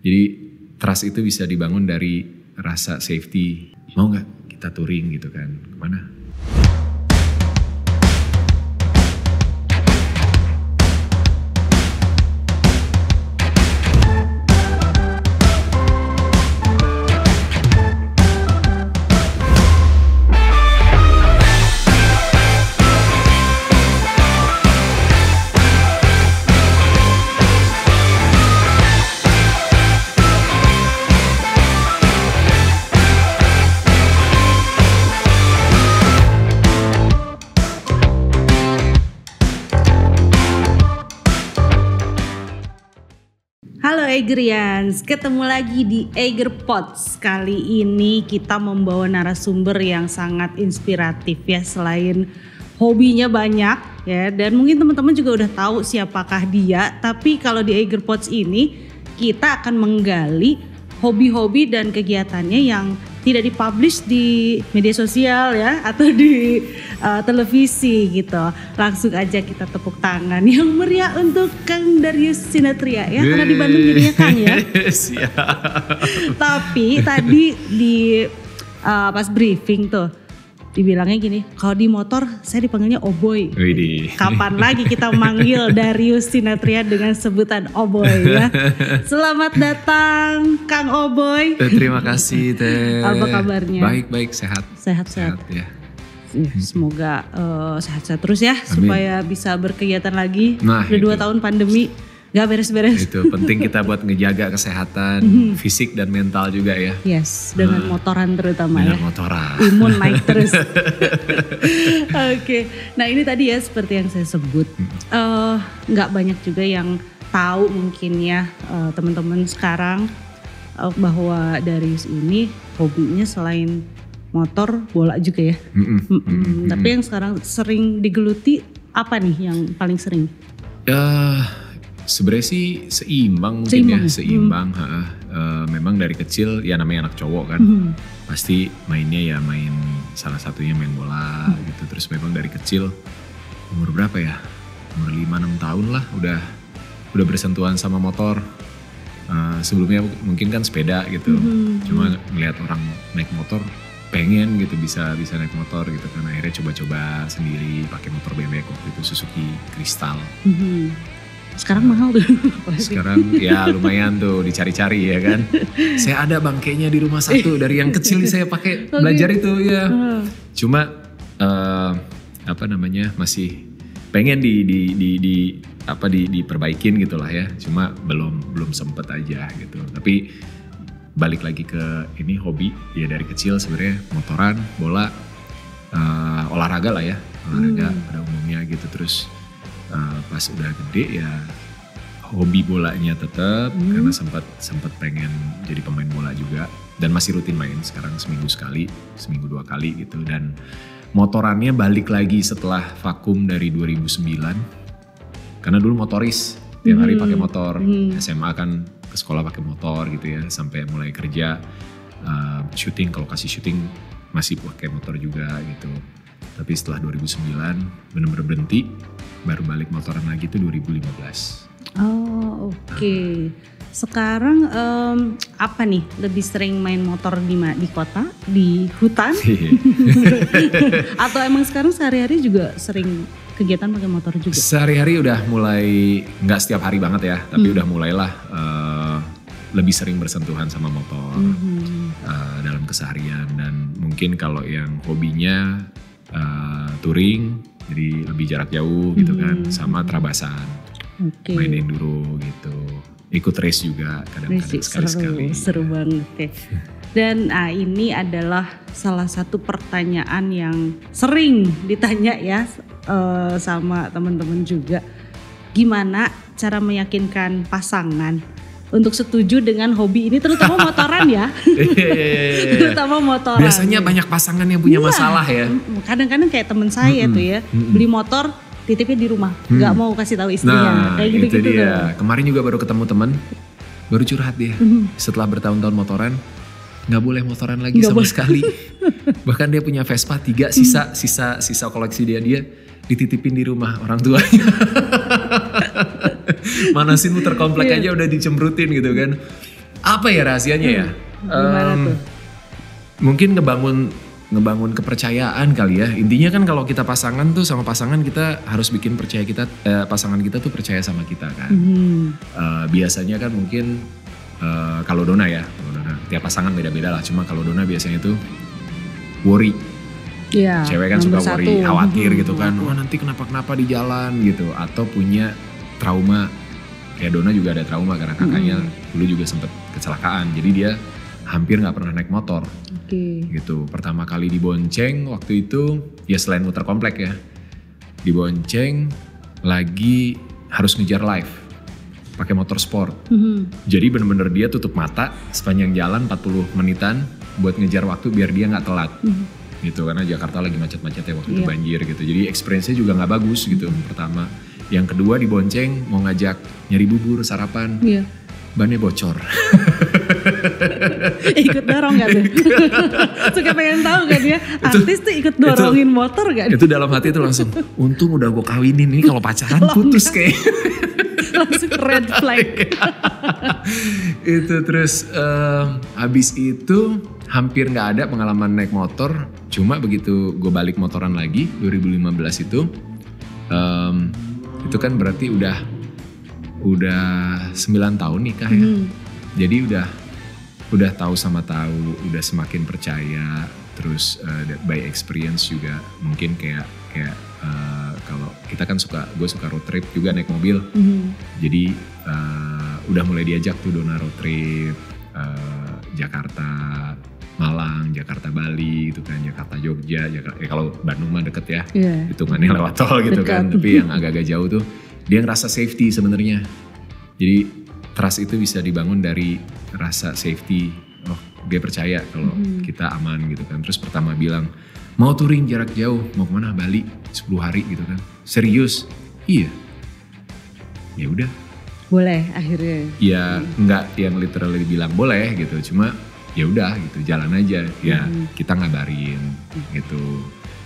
Jadi trust itu bisa dibangun dari rasa safety. Mau nggak kita touring gitu kan, kemana? Eigerians, ketemu lagi di Eiger Pods. Kali ini kita membawa narasumber yang sangat inspiratif ya. Selain hobinya banyak ya, dan mungkin teman-teman juga udah tahu siapakah dia. Tapi kalau di Eiger Pods ini kita akan menggali hobi-hobi dan kegiatannya yang tidak dipublish di media sosial ya, atau di televisi gitu. Langsung aja kita tepuk tangan yang meriah untuk Kang Darius Sinatria ya, karena di Bandung jadinya Kang ya. Siap. Tapi tadi di pas briefing tuh dibilangnya gini, kalau di motor saya dipanggilnya Oboy. Widih. Kapan lagi kita manggil Darius Sinatria dengan sebutan Oboy ya. Selamat datang Kang Oboy. Terima kasih Teh. Apa kabarnya? Baik, sehat. Sehat ya. Semoga sehat-sehat terus ya. Amin. Supaya bisa berkegiatan lagi. Nah, udah 2 tahun pandemi gak beres-beres. Itu penting kita buat ngejaga kesehatan fisik dan mental juga ya. Yes, dengan motoran terutama dengan ya. motoran. Imun naik terus. Oke, nah ini tadi ya seperti yang saya sebut. Gak banyak juga yang tahu mungkin ya teman-teman sekarang bahwa Darius ini hobinya selain motor, bola juga ya. Tapi yang sekarang sering digeluti apa nih yang paling sering? Sebenarnya sih seimbang mungkin seimbang. Memang dari kecil ya namanya anak cowok kan, pasti mainnya ya main, salah satunya main bola gitu. Terus memang dari kecil umur berapa ya, umur 5-6 tahun lah udah bersentuhan sama motor. Sebelumnya mungkin kan sepeda gitu, cuma ngelihat orang naik motor pengen gitu bisa naik motor gitu kan. Akhirnya coba-coba sendiri pakai motor bebek waktu itu, Suzuki Crystal. Sekarang mahal tuh. Sekarang ya lumayan tuh dicari-cari ya kan. Saya ada bangkainya di rumah satu dari yang kecil saya pakai belajar itu ya. Cuma masih pengen diperbaikin gitulah ya. Cuma belum sempet aja gitu. Tapi balik lagi ke ini hobi ya, dari kecil sebenarnya motoran, bola, olahraga lah ya, olahraga pada umumnya gitu. Terus pas udah gede ya hobi bolanya tetap, karena sempat pengen jadi pemain bola juga, dan masih rutin main sekarang seminggu 2 kali gitu. Dan motorannya balik lagi setelah vakum dari 2009, karena dulu motoris tiap hari pakai motor. SMA kan ke sekolah pakai motor gitu ya, sampai mulai kerja syuting, kalau kasih syuting masih pakai motor juga gitu. Tapi setelah 2009 benar-benar berhenti, baru balik motoran lagi tuh 2015. Oh oke. Sekarang apa nih, lebih sering main motor di kota, di hutan? Atau emang sekarang sehari-hari juga sering kegiatan pakai motor juga? Sehari-hari udah mulai, nggak setiap hari banget ya, tapi udah mulailah lebih sering bersentuhan sama motor dalam keseharian. Dan mungkin kalau yang hobinya touring, jadi lebih jarak jauh gitu kan, sama terabasan, main enduro gitu, ikut race juga kadang-kadang sekali-sekali. Seru banget ya. Dan ini adalah salah satu pertanyaan yang sering ditanya ya sama teman-teman juga. Gimana cara meyakinkan pasangan untuk setuju dengan hobi ini, terutama motoran ya. Terutama motoran. Biasanya banyak pasangan yang punya masalah ya. Kadang-kadang kayak temen saya tuh ya, beli motor titipnya di rumah, nggak mau kasih tahu istrinya. Kayak gitu-gitu dia. Kemarin juga baru ketemu teman, baru curhat dia. Setelah bertahun-tahun motoran, nggak boleh motoran lagi sama sekali. Bahkan dia punya Vespa 3 sisa koleksi dia dititipin di rumah orang tuanya. Manasin muter komplek aja udah dicemrutin gitu kan. Apa ya rahasianya ya? Gimana tuh? Mungkin ngebangun kepercayaan kali ya. Intinya kan kalau kita pasangan tuh sama pasangan kita harus bikin pasangan kita tuh percaya sama kita kan. Biasanya kan mungkin kalau Dona ya, tiap pasangan beda-beda lah. Cuma kalau Dona biasanya tuh worry. Iya. Cewek kan suka worry, khawatir gitu kan. Wah nanti kenapa-kenapa di jalan gitu. Atau punya trauma. Kayak Dona juga ada trauma karena kakaknya dulu juga sempat kecelakaan. Jadi dia hampir gak pernah naik motor. Gitu. Pertama kali dibonceng waktu itu ya selain muter komplek ya. Dibonceng lagi harus ngejar live. Pakai motor sport. Jadi bener-bener dia tutup mata sepanjang jalan 40 menitan buat ngejar waktu biar dia gak telat. Gitu karena Jakarta lagi macet-macetnya waktu itu banjir gitu. Jadi experience-nya juga gak bagus gitu pertama. Yang kedua dibonceng mau ngajak nyari bubur sarapan. Bannya bocor. Ikut dorong gak tuh? Suka pengen tahu kan ya, artis tuh ikut dorongin motor gak? Itu dalam hati tuh langsung, untung udah gue kawinin, ini kalau pacaran putus kayak. Langsung red flag. Itu terus habis itu hampir gak ada pengalaman naik motor. Cuma begitu gue balik motoran lagi 2015 itu kan berarti udah 9 tahun nikah ya. Jadi udah tahu sama tahu, udah semakin percaya. Terus by experience juga mungkin kayak kalau kita kan gue suka road trip juga naik mobil. Jadi udah mulai diajak tuh Dona road trip Jakarta Malang, Jakarta Bali gitu kan, Jakarta Jogja, kalau Bandung mah deket ya, hitungannya lewat tol gitu kan. Tapi yang agak-agak jauh tuh dia ngerasa safety sebenarnya. Jadi trust itu bisa dibangun dari rasa safety. Oh dia percaya kalau kita aman gitu kan. Terus pertama bilang mau touring jarak jauh, mau kemana? Bali 10 hari gitu kan. Serius? Iya. Ya udah. Boleh akhirnya. Ya enggak yang literally bilang boleh gitu. Cuma ya udah gitu jalan aja. Ya kita ngabarin gitu.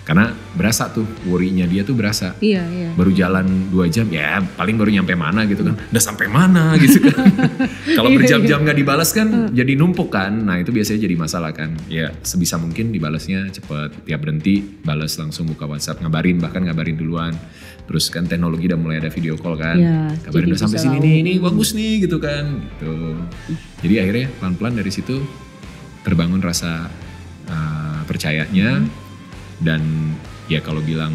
Karena berasa tuh worry-nya dia tuh berasa. Iya. Baru jalan 2 jam ya paling baru nyampe mana gitu kan. Udah sampai mana gitu kan. Kalau berjam-jam gak dibalas kan jadi numpuk kan. Nah itu biasanya jadi masalah kan. Ya sebisa mungkin dibalasnya cepet. Tiap berhenti balas langsung buka WhatsApp bahkan ngabarin duluan. Terus kan teknologi udah mulai ada video call kan. Kabarin udah sampai sini nih, ini bagus nih gitu kan. Gitu. Jadi akhirnya pelan-pelan dari situ terbangun rasa percayanya. Dan ya kalau bilang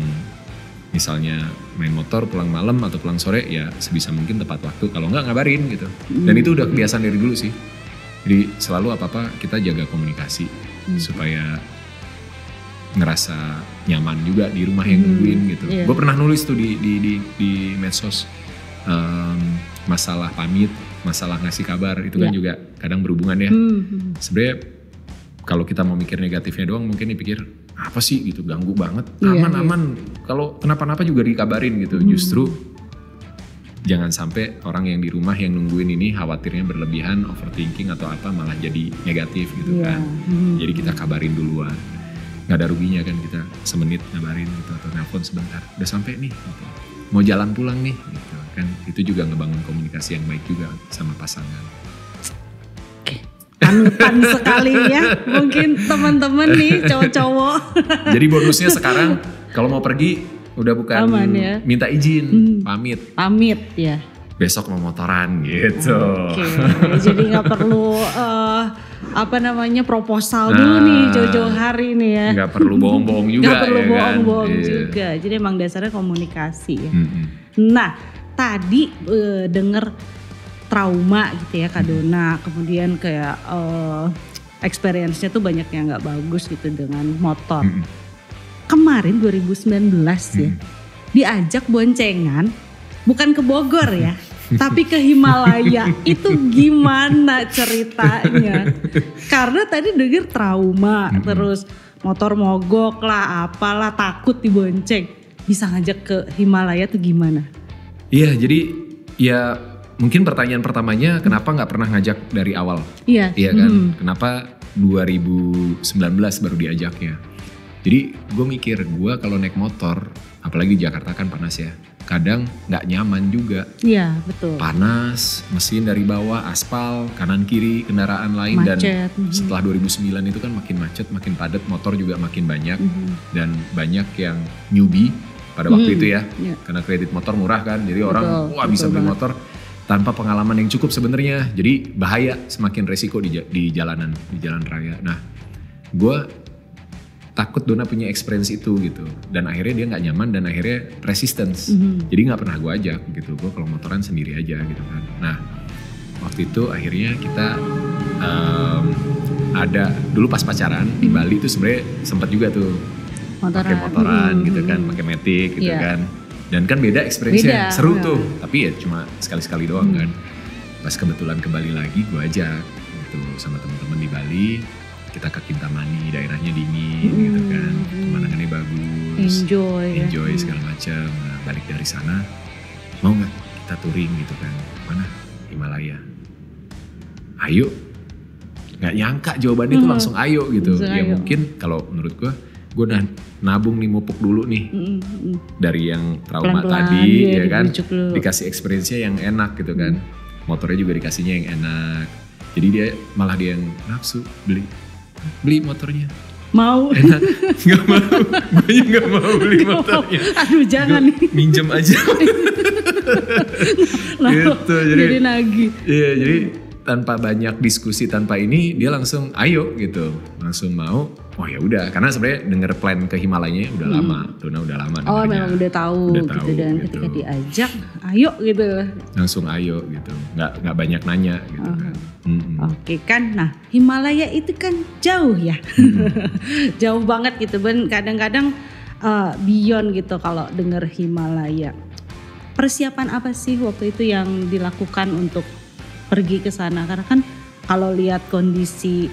misalnya main motor pulang malam atau pulang sore ya sebisa mungkin tepat waktu. Kalau enggak ngabarin gitu. Dan itu udah kebiasaan dari dulu sih. Jadi selalu apa-apa kita jaga komunikasi supaya ngerasa nyaman juga di rumah yang nungguin gitu. Gue pernah nulis tuh di medsos masalah pamit, masalah ngasih kabar itu kan juga kadang berhubungan ya. Sebenarnya kalau kita mau mikir negatifnya doang mungkin dipikir apa sih gitu ganggu banget. Aman. Kalau kenapa-napa juga dikabarin gitu. Justru jangan sampai orang yang di rumah yang nungguin ini khawatirnya berlebihan, overthinking atau apa malah jadi negatif gitu kan. Jadi kita kabarin duluan. Gak ada ruginya kan kita semenit ngabarin gitu atau nelpon sebentar. Udah sampai nih gitu. Mau jalan pulang nih gitu kan. Itu juga ngebangun komunikasi yang baik juga sama pasangan. Panutan sekali ya mungkin teman-teman nih cowok-cowok. Jadi bonusnya sekarang kalau mau pergi udah bukan aman, ya? Minta izin, pamit ya. Besok mau motoran gitu. Jadi nggak perlu proposal dulu nih jauh-jauh hari nih ya. Nggak perlu bohong-bohong juga. Nggak perlu bohong-bohong juga. Jadi emang dasarnya komunikasi ya. Nah tadi denger trauma gitu ya Kak Dona, kemudian kayak experience-nya tuh banyak yang gak bagus gitu dengan motor. Kemarin 2019 ya, diajak boncengan, bukan ke Bogor ya, tapi ke Himalaya. Itu gimana ceritanya? Karena tadi denger trauma, terus motor mogok lah, apalah, takut dibonceng. Bisa ngajak ke Himalaya tuh gimana? Iya, jadi ya mungkin pertanyaan pertamanya kenapa gak pernah ngajak dari awal? Iya kan, kenapa 2019 baru diajaknya? Jadi gue mikir gue kalau naik motor, apalagi Jakarta kan panas ya. kadang nggak nyaman juga. Iya, betul. Panas, mesin dari bawah, aspal, kanan kiri, kendaraan lain. Macet. Dan setelah 2009 itu kan makin macet, makin padat, motor juga makin banyak. Dan banyak yang newbie pada waktu itu ya. Karena kredit motor murah kan, jadi orang wah bisa beli motor tanpa pengalaman yang cukup sebenarnya. Jadi bahaya, semakin resiko di jalanan, di jalan raya. Nah, gue takut Dona punya experience itu gitu, dan akhirnya dia nggak nyaman dan akhirnya resistance. Jadi nggak pernah gue ajak gitu, gue kalau motoran sendiri aja gitu kan. Nah waktu itu akhirnya kita ada dulu pas pacaran di Bali tuh sebenarnya sempat juga tuh pakai motoran gitu kan, pakai Matic gitu kan, dan kan beda experience-nya, seru tuh, tapi ya cuma sekali-sekali doang kan. Pas kebetulan ke Bali lagi gue ajak gitu sama teman-teman di Bali. Kita ke Kintamani, daerahnya dingin gitu kan, pemandangannya bagus, enjoy segala macam. Nah, balik dari sana, mau nggak kita touring gitu kan? Mana? Himalaya. Ayo. Nggak nyangka jawabannya itu langsung ayo gitu. Ya mungkin kalau menurut gue udah nabung nih, mupuk dulu nih dari yang trauma tadi, ya kan? Dikasih experience-nya yang enak gitu kan. Motornya juga dikasihnya yang enak. Jadi dia yang nafsu beli motornya. Mau? Enak. Gak mau. Gue gak mau beli motornya. Aduh jangan nih. Minjem aja. Gitu. Jadi nagih. Iya, jadi tanpa banyak diskusi, tanpa ini dia langsung ayo gitu. Langsung mau. Oh ya udah, karena sebenarnya denger plan ke Himalaya udah lama. Dona udah lama dengernya. Oh memang udah tahu gitu, dan gitu. Ketika diajak ayo gitu. Langsung ayo gitu. Nggak banyak nanya gitu kan. Oke kan, nah Himalaya itu kan jauh ya. Jauh banget gitu, Ben. Kadang-kadang beyond gitu kalau denger Himalaya. Persiapan apa sih waktu itu yang dilakukan untuk pergi ke sana? Karena kan kalau lihat kondisi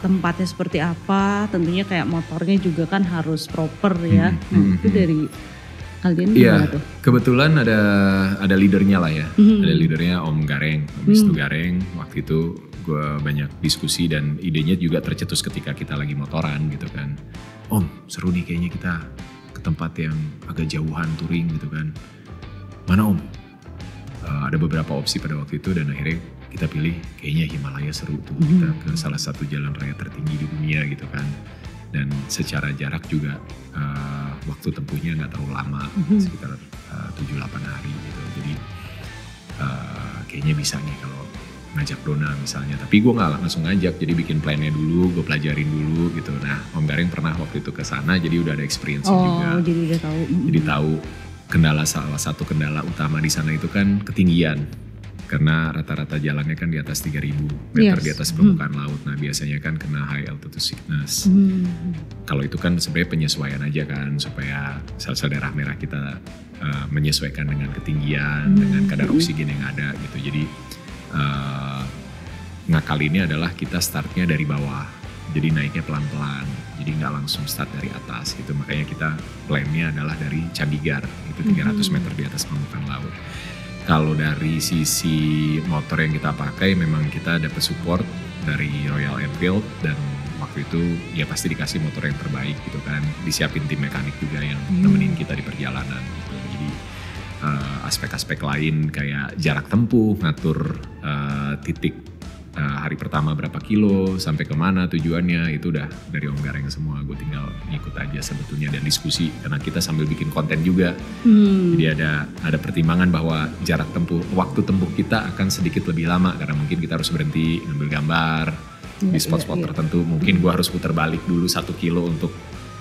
tempatnya seperti apa, tentunya kayak motornya juga kan harus proper ya. Itu dari kalian gimana tuh? Kebetulan ada leadernya lah ya. Ada leadernya Om Gareng, Om Wisnu Gareng. Waktu itu gue banyak diskusi dan idenya juga tercetus ketika kita lagi motoran gitu kan. Om, seru nih kayaknya kita ke tempat yang agak jauhan touring gitu kan. Mana Om? Ada beberapa opsi pada waktu itu dan akhirnya kita pilih kayaknya Himalaya seru tuh. Kita ke salah satu jalan raya tertinggi di dunia gitu kan. Dan secara jarak juga waktu tempuhnya gak terlalu lama, sekitar 7-8 hari gitu. Jadi kayaknya bisa nih kalau ngajak Dona misalnya. Tapi gue gak langsung ngajak, jadi bikin plannya dulu, gue pelajarin dulu gitu. Nah Om Gareng pernah waktu itu ke sana, jadi udah ada experience juga. Jadi udah tahu. Jadi tahu salah satu kendala utama di sana itu kan ketinggian. Karena rata-rata jalannya kan di atas 3.000 meter di atas permukaan laut. Nah biasanya kan kena high altitude sickness. Kalau itu kan sebenarnya penyesuaian aja kan, supaya sel-sel darah merah kita menyesuaikan dengan ketinggian, dengan kadar oksigen yang ada gitu. Jadi ngakal ini adalah kita startnya dari bawah, jadi naiknya pelan-pelan. Jadi nggak langsung start dari atas gitu. Makanya kita plannya adalah dari Chandigarh, itu 300 meter di atas permukaan laut. Kalau dari sisi motor yang kita pakai, memang kita dapat support dari Royal Enfield, dan waktu itu ya pasti dikasih motor yang terbaik gitu kan. Disiapin tim mekanik juga yang nemenin kita di perjalanan gitu. Jadi aspek-aspek lain kayak jarak tempuh, ngatur titik hari pertama berapa kilo, sampai kemana tujuannya, itu udah dari Om Gareng semua. Gue tinggal ngikut aja sebetulnya dan diskusi, karena kita sambil bikin konten juga. Jadi ada pertimbangan bahwa jarak tempuh, waktu tempuh kita akan sedikit lebih lama, karena mungkin kita harus berhenti ngambil gambar di spot-spot tertentu. Mungkin gue harus putar balik dulu 1 kilo untuk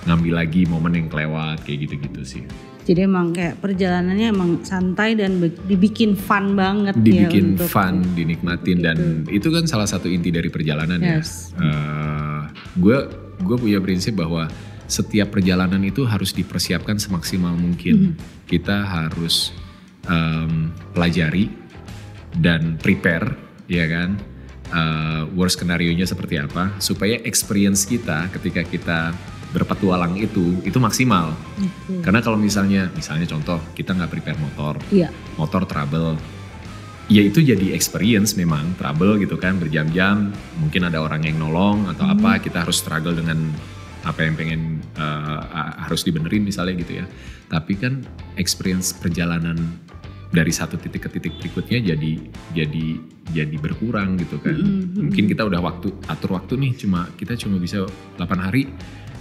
ngambil lagi momen yang kelewat, kayak gitu-gitu sih. Jadi emang kayak perjalanannya emang santai dan dibikin fun banget. Dibikin fun, dinikmatin, dan itu kan salah satu inti dari perjalanan ya. Gue punya prinsip bahwa setiap perjalanan itu harus dipersiapkan semaksimal mungkin. Kita harus pelajari dan prepare, ya kan. Worst skenario-nya seperti apa, supaya experience kita ketika kita berpetualang itu maksimal. Karena kalau misalnya contoh kita nggak prepare motor, motor trouble, ya itu jadi experience memang trouble gitu kan, berjam-jam, mungkin ada orang yang nolong atau apa, kita harus struggle dengan apa yang pengen harus dibenerin misalnya gitu ya. Tapi kan experience perjalanan dari satu titik ke titik berikutnya jadi berkurang gitu kan. Mungkin kita udah atur waktu nih, kita cuma bisa 8 hari.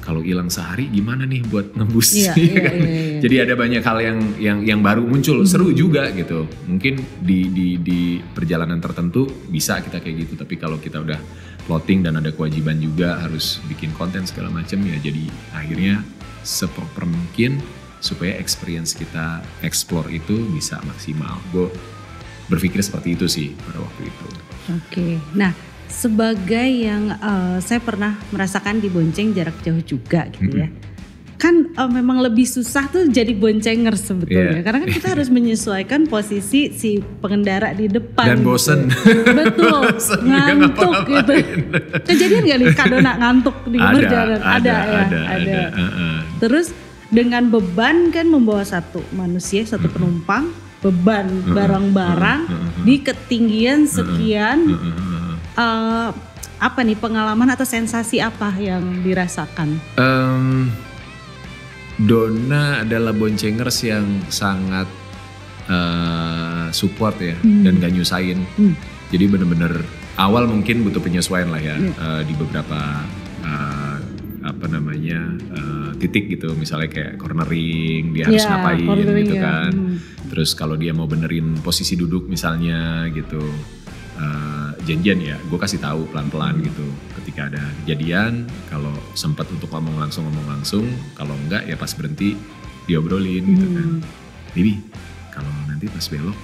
Kalau hilang sehari gimana nih buat nembus? Iya. Jadi ada banyak hal yang baru muncul, seru juga gitu. Mungkin di perjalanan tertentu bisa kita kayak gitu, tapi kalau kita udah plotting dan ada kewajiban juga harus bikin konten segala macam ya, jadi akhirnya seproper mungkin supaya experience kita explore itu bisa maksimal. Gue berpikir seperti itu sih pada waktu itu. Oke, nah sebagai yang saya pernah merasakan di bonceng jarak jauh juga gitu ya. Kan memang lebih susah tuh jadi boncenger sebetulnya. Karena kan kita harus menyesuaikan posisi si pengendara di depan. Dan bosen. Gitu. Betul, ngantuk gitu. Kejadian gak nih Kak Dona ngantuk di perjalanan? Ada. Terus dengan beban kan membawa satu manusia, satu penumpang, beban barang-barang di ketinggian sekian. Apa nih pengalaman atau sensasi apa yang dirasakan? Dona adalah boncengers yang sangat support ya, dan gak nyusahin. Jadi bener-bener awal mungkin butuh penyesuaian lah ya, di beberapa titik gitu, misalnya kayak cornering dia harus ngapain gitu kan. Terus kalau dia mau benerin posisi duduk misalnya gitu, janjian ya, gue kasih tahu pelan-pelan gitu. Ketika ada kejadian, kalau sempat untuk ngomong langsung, kalau enggak ya pas berhenti diobrolin gitu kan. Bibi, kalau nanti pas belok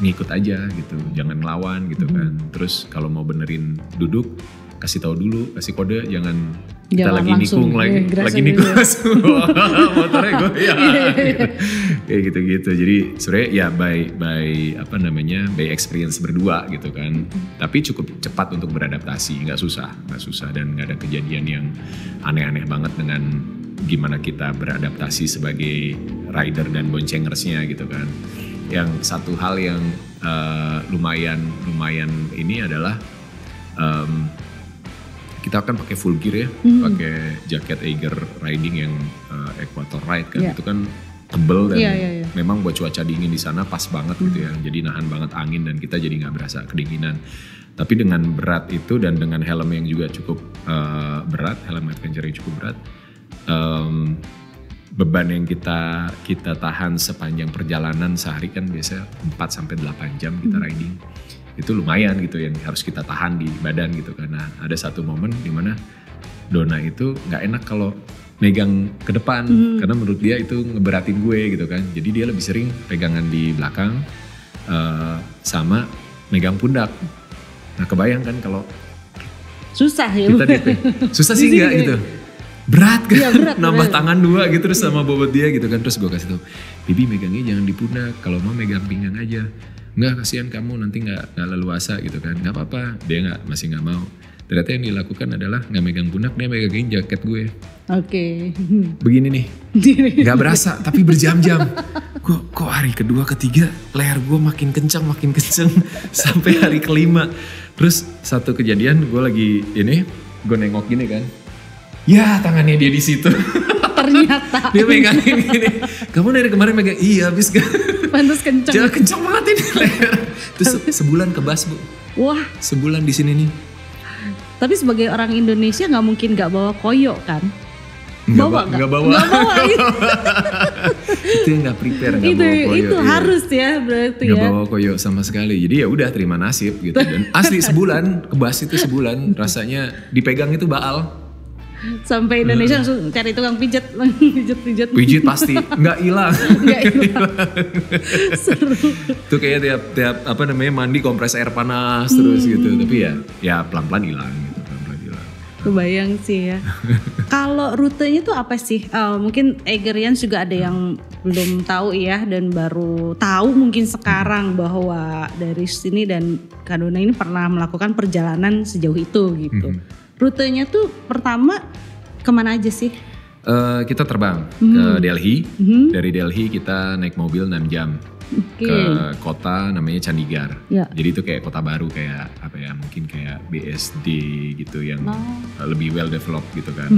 ngikut aja gitu, jangan ngelawan gitu kan. Terus kalau mau benerin duduk, kasih tahu dulu, kasih kode, jangan kita lagi nikung lagi nikung langsung motornya goyang gitu. Kayak gitu-gitu. Jadi sebenarnya ya by experience berdua gitu kan. Tapi cukup cepat untuk beradaptasi, nggak susah dan nggak ada kejadian yang aneh-aneh banget dengan gimana kita beradaptasi sebagai rider dan boncengersnya gitu kan. Yang satu hal yang lumayan ini adalah kita akan pakai full gear ya, pakai jaket Eiger Riding yang Equator Ride kan, itu kan tebel dan memang buat cuaca dingin di sana pas banget gitu ya, jadi nahan banget angin dan kita jadi nggak berasa kedinginan. Tapi dengan berat itu dan dengan helm yang juga cukup berat, helm adventure yang cukup berat, beban yang kita tahan sepanjang perjalanan sehari kan biasanya 4-8 jam kita riding. Itu lumayan gitu yang harus kita tahan di badan gitu. Karena ada satu momen dimana Dona itu gak enak kalau megang ke depan, karena menurut dia itu ngeberatin gue gitu kan. Jadi dia lebih sering pegangan di belakang sama megang pundak. Nah kebayang kan kalau susah ya kita susah sih enggak gitu, berat kan, ya, nambah tangan 2 gitu terus sama bobot dia gitu kan. Terus gue kasih tau, Bibi megangnya jangan di pundak, kalau mau megang pinggang aja. Enggak, kasihan kamu nanti nggak leluasa gitu kan. Nggak apa-apa, dia masih nggak mau. Ternyata yang dilakukan adalah nggak megang pundak, dia megangin jaket gue. Oke. Begini nih, nggak berasa tapi berjam-jam. Kok hari kedua ketiga leher gue makin kencang sampai hari kelima. Terus satu kejadian gue lagi gue nengok gini kan, ya tangannya dia di situ. Ternyata dia megangin gini. Kamu dari kemarin megang, iya habis kan. Pantes kenceng. Jangan kenceng banget ini leher. Terus sebulan kebas Bu. Wah. Sebulan di sini nih. Tapi sebagai orang Indonesia nggak mungkin nggak bawa koyo kan? Nggak bawa. Itu yang nggak prepare, nggak bawa koyo. Itu harus ya berarti ya. Nggak bawa koyo sama sekali. Jadi ya udah terima nasib gitu. Dan asli sebulan kebas itu sebulan rasanya dipegang itu baal. Sampai Indonesia langsung cari tukang pijat. Pijit pasti nggak hilang. Seru. Itu kayak tiap mandi kompres air panas terus gitu. Tapi ya pelan-pelan hilang gitu, Kebayang sih ya. Kalau rutenya tuh apa sih? Mungkin Eigerians juga ada yang belum tahu ya, dan baru tahu mungkin sekarang bahwa dari sini dan Kak Dona ini pernah melakukan perjalanan sejauh itu gitu. Rutenya tuh pertama kemana aja sih? Kita terbang ke Delhi. Dari Delhi kita naik mobil 6 jam. ke kota namanya Chandigarh. Ya. Jadi itu kayak kota baru, kayak apa ya, mungkin kayak BSD gitu yang lebih well developed gitu kan.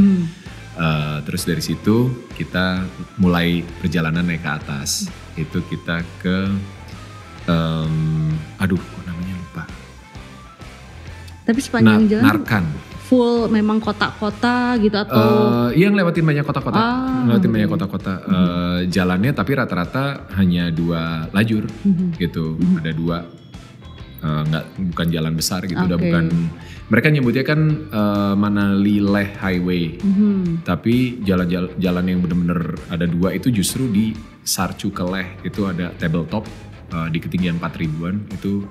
Terus dari situ kita mulai perjalanan naik ke atas. Itu kita ke kok namanya lupa. Tapi sepanjang jalan Narkan. Full memang kota-kota gitu atau? Iya, ngelewatin banyak kota-kota. Ngelewatin banyak kota-kota. Jalannya tapi rata-rata hanya 2 lajur gitu. Ada 2, bukan jalan besar gitu. Udah bukan. Mereka nyebutnya kan Manali Leh Highway. Tapi jalan yang benar-benar ada 2 itu justru di Sarchu ke Leh. Itu ada tabletop di ketinggian 4.000-an itu.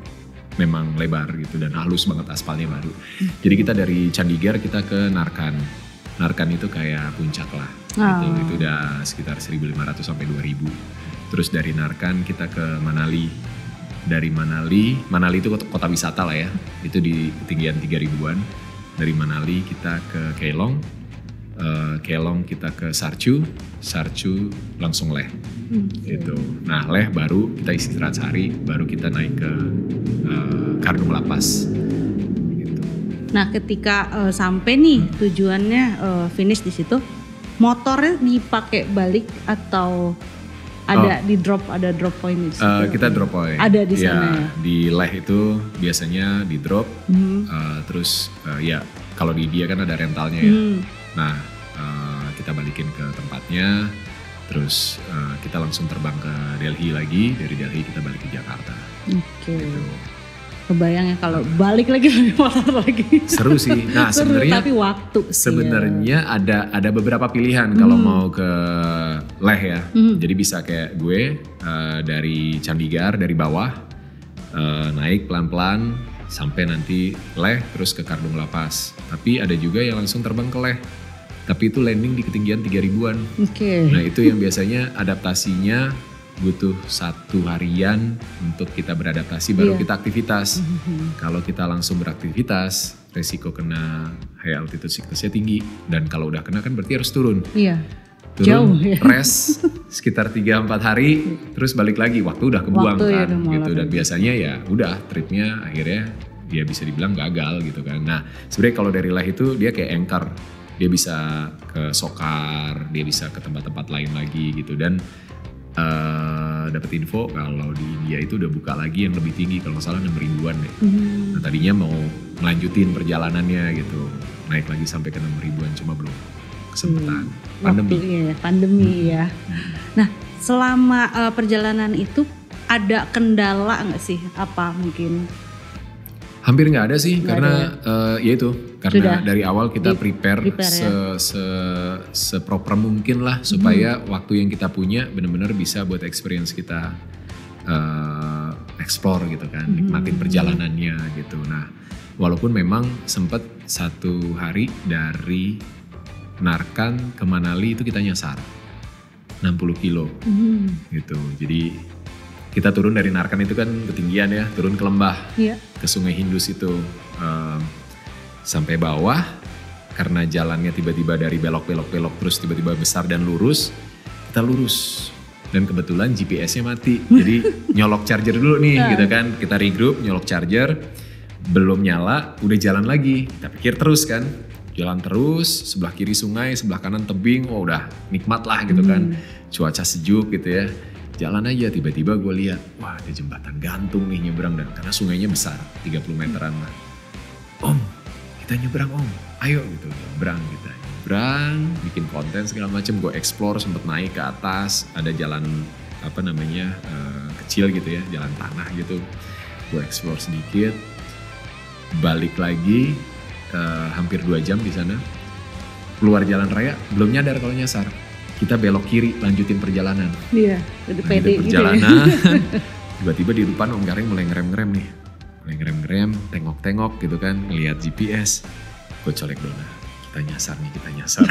Memang lebar gitu dan halus banget aspalnya baru. Jadi kita dari Chandigarh kita ke Narkan. Narkan itu kayak puncak lah. Itu udah sekitar 1.500 sampai 2.000. Terus dari Narkan kita ke Manali. Dari Manali itu kota wisata lah ya. Itu di ketinggian 3.000-an. Dari Manali kita ke Kelong. Kelong kita ke Sarchu langsung Leh. Gitu. Nah, Leh baru kita istirahat sehari, baru kita naik ke Kardung La Paz. Gitu. Nah, ketika sampai nih tujuannya finish di situ, motornya dipakai balik atau ada ada drop point di situ? Kita drop point. Ada di sana ya? Di Leh itu biasanya di drop. Terus kalau di India kan ada rentalnya ya. Nah, kita balikin ke tempatnya, terus kita langsung terbang ke Delhi lagi, dari Delhi kita balik ke Jakarta. Gitu. Kebayang ya kalau balik lagi lebih motor lagi. Seru sih. Nah, sebenarnya tapi waktu sebenarnya ada beberapa pilihan kalau mau ke Leh ya. Jadi bisa kayak gue dari Chandigarh dari bawah naik pelan-pelan sampai nanti Leh terus ke Kardung La Paz. Tapi ada juga yang langsung terbang ke Leh. Tapi itu landing di ketinggian 3.000-an. Nah, itu yang biasanya adaptasinya butuh 1 harian untuk kita beradaptasi baru kita aktivitas. Kalau kita langsung beraktivitas, resiko kena high altitude sickness-nya tinggi. Dan kalau udah kena kan berarti harus turun. Turun, jauh ya. Rest sekitar 3-4 hari, terus balik lagi. Waktu udah kebuang kan. Gitu. Dan biasanya ya udah tripnya akhirnya dia bisa dibilang gagal gitu kan. Nah, sebenarnya kalau dari Leh itu dia kayak anchor. Dia bisa ke Sokar, dia bisa ke tempat-tempat lain lagi gitu. Dan dapat info kalau di India itu udah buka lagi yang lebih tinggi, kalau nggak salah 6.000-an deh. Nah, tadinya mau melanjutin perjalanannya gitu, naik lagi sampai ke 6.000-an, cuma belum kesempatan. Pandemi ya. Nah, selama perjalanan itu ada kendala nggak sih? Apa mungkin? Hampir nggak ada sih, karena karena dari awal kita prepare seproper mungkin lah supaya waktu yang kita punya benar-benar bisa buat experience kita explore gitu kan, nikmatin perjalanannya gitu. Nah, walaupun memang sempat 1 hari dari Narkan ke Manali itu kita nyasar 60 kilo gitu. Jadi kita turun dari Narkan itu kan ketinggian ya, turun ke lembah, ke Sungai Hindus itu. Sampai bawah, karena jalannya tiba-tiba dari belok-belok terus tiba-tiba besar dan lurus, kita lurus. Dan kebetulan GPS-nya mati, jadi nyolok charger dulu nih gitu kan. Kita regroup, nyolok charger, belum nyala, udah jalan lagi. Kita pikir terus kan, jalan terus, sebelah kiri sungai, sebelah kanan tebing, udah nikmat lah gitu kan. Cuaca sejuk gitu ya. Jalan aja, tiba-tiba gue lihat, wah ada jembatan gantung nih nyebrang, dan karena sungainya besar, 30 meteran lah. Om, kita nyebrang om, ayo gitu, nyebrang kita. Nyebrang, bikin konten segala macam, gue explore, sempet naik ke atas, ada jalan kecil gitu ya, jalan tanah gitu. Gue explore sedikit, balik lagi, hampir 2 jam di sana. Keluar jalan raya, belum nyadar kalau nyasar. Kita belok kiri, lanjutin perjalanan. Iya, udah pede gitu ya. Tiba-tiba di depan Om Gareng mulai ngerem-ngerem nih. Mulai ngerem-ngerem, tengok-tengok gitu kan, ngelihat GPS. Gue colek Dona, kita nyasar nih, kita nyasar.